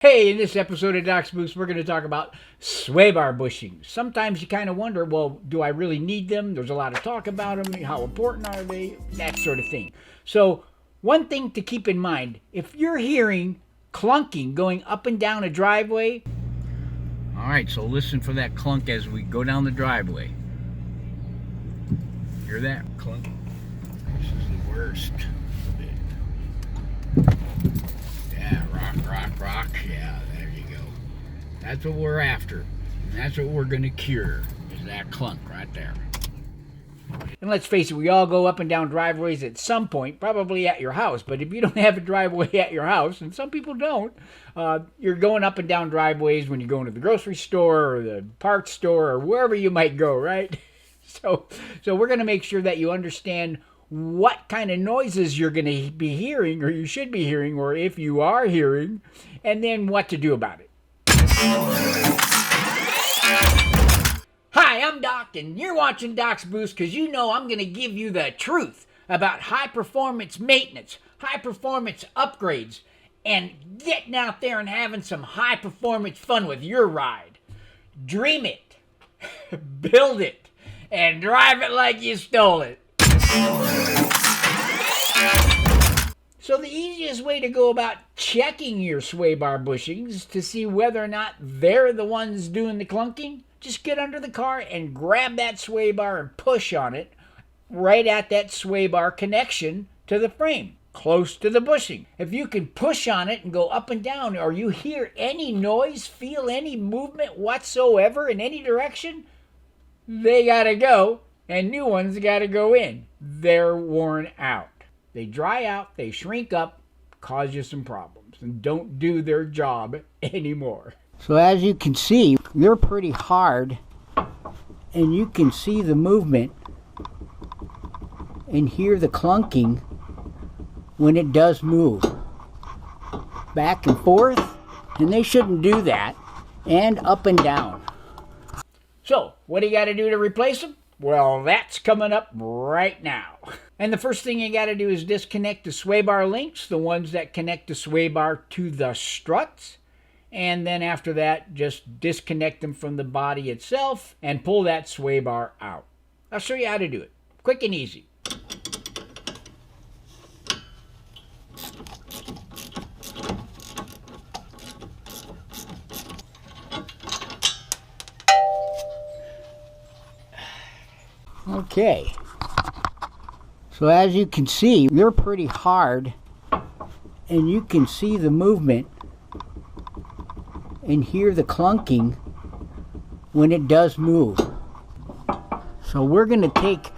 Hey, in this episode of Doc's Boost, we're going to talk about sway bar bushings. Sometimes you kind of wonder, well, do I really need them? There's a lot of talk about them. How important are they? That sort of thing. So, one thing to keep in mind, if you're hearing clunking going up and down a driveway. All right, so listen for that clunk as we go down the driveway. Hear that clunk? This is the worst. Yeah, rock. Yeah, there you go. That's what we're after. And that's what we're going to cure, is that clunk right there. And let's face it, we all go up and down driveways at some point, probably at your house. But if you don't have a driveway at your house, and some people don't, you're going up and down driveways when you're going to the grocery store or the parts store or wherever you might go, right? So we're going to make sure that you understand what kind of noises you're going to be hearing, or you should be hearing, or if you are hearing, and then what to do about it. Hi, I'm Doc, and you're watching Doc's Boost because you know I'm going to give you the truth about high-performance maintenance, high-performance upgrades, and getting out there and having some high-performance fun with your ride. Dream it, build it, and drive it like you stole it. So the easiest way to go about checking your sway bar bushings to see whether or not they're the ones doing the clunking, just get under the car and grab that sway bar and push on it right at that sway bar connection to the frame, close to the bushing. If you can push on it and go up and down, or you hear any noise, feel any movement whatsoever in any direction, they gotta go and new ones gotta go in. They're worn out. They dry out, they shrink up, cause you some problems, and don't do their job anymore. So as you can see, they're pretty hard, and you can see the movement and hear the clunking when it does move. Back and forth, and they shouldn't do that, and up and down. So, what do you got to do to replace them? Well, that's coming up right now. And the first thing you got to do is disconnect the sway bar links, the ones that connect the sway bar to the struts. And then after that, just disconnect them from the body itself and pull that sway bar out. I'll show you how to do it. Quick and easy. Okay, so as you can see, they're pretty hard, and you can see the movement and hear the clunking when it does move. So we're going to take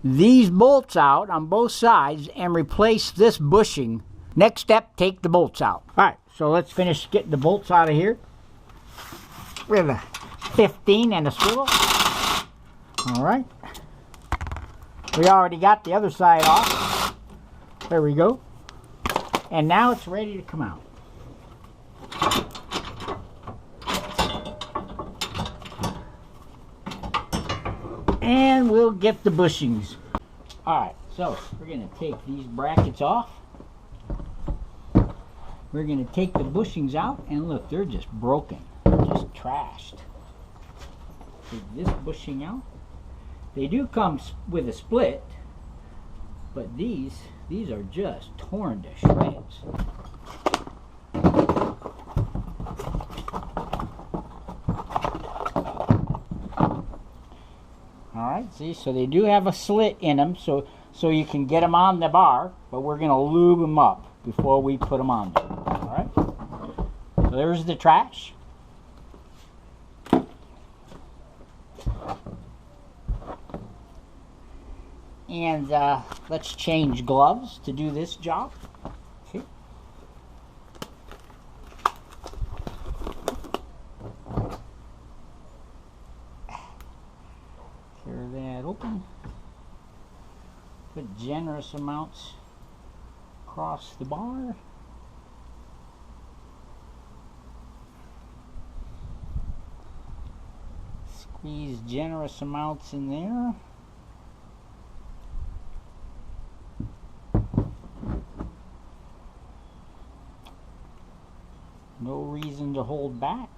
these bolts out on both sides and replace this bushing. Next step, take the bolts out. Alright, so let's finish getting the bolts out of here with a 15 and a swivel. Alright. We already got the other side off. There we go. And now it's ready to come out. And we'll get the bushings. Alright, so we're going to take these brackets off. We're going to take the bushings out, and look, they're just broken. They're just trashed. Take this bushing out. They do come with a split, but these are just torn to shreds. Alright, see, so they do have a slit in them, so you can get them on the bar, but we're going to lube them up before we put them on there. Alright, so there's the trash. And let's change gloves to do this job. Okay. Tear that open. Put generous amounts across the bar. Squeeze generous amounts in there. No reason to hold back.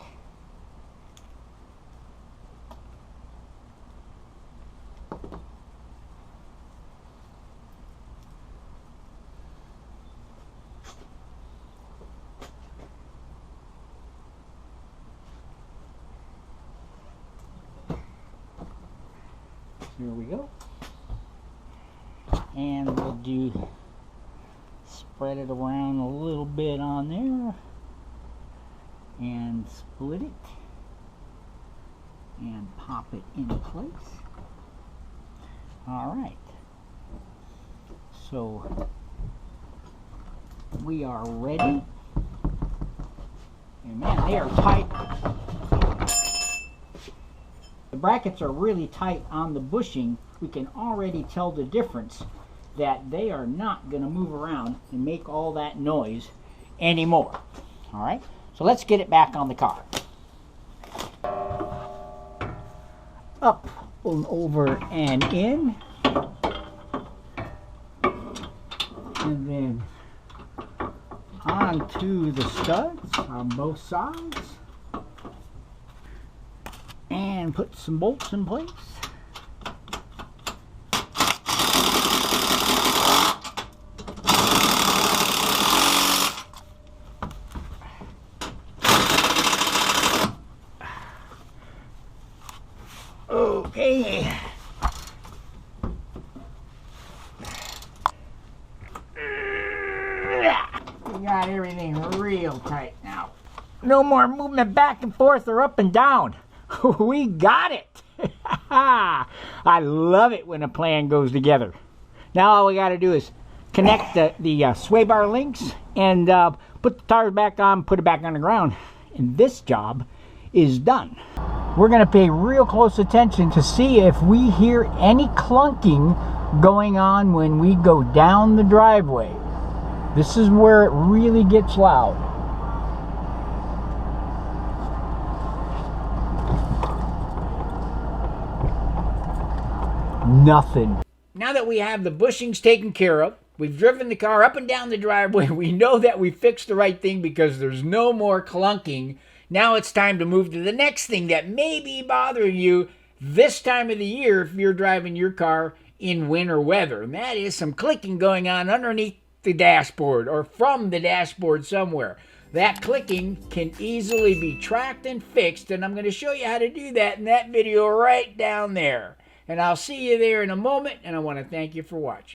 Here we go. And we'll spread it around a little bit on there and split it and pop it in place. All right. So we are ready. And man, they are tight. The brackets are really tight on the bushing. We can already tell the difference that they are not going to move around and make all that noise anymore. All right, so let's get it back on the car. Up and over and in. And then onto the studs on both sides. And put some bolts in place. Okay. We got everything real tight now. No more movement back and forth or up and down. We got it. I love it when a plan goes together. Now all we got to do is connect the sway bar links and put the tires back on, put it back on the ground, and this job is done. We're going to pay real close attention to see if we hear any clunking going on when we go down the driveway. This is where it really gets loud. Nothing. Now that we have the bushings taken care of, we've driven the car up and down the driveway, we know that we fixed the right thing because there's no more clunking. Now it's time to move to the next thing that may be bothering you this time of the year if you're driving your car in winter weather. And that is some clicking going on underneath the dashboard or from the dashboard somewhere. That clicking can easily be tracked and fixed, and I'm going to show you how to do that in that video right down there. And I'll see you there in a moment, and I want to thank you for watching.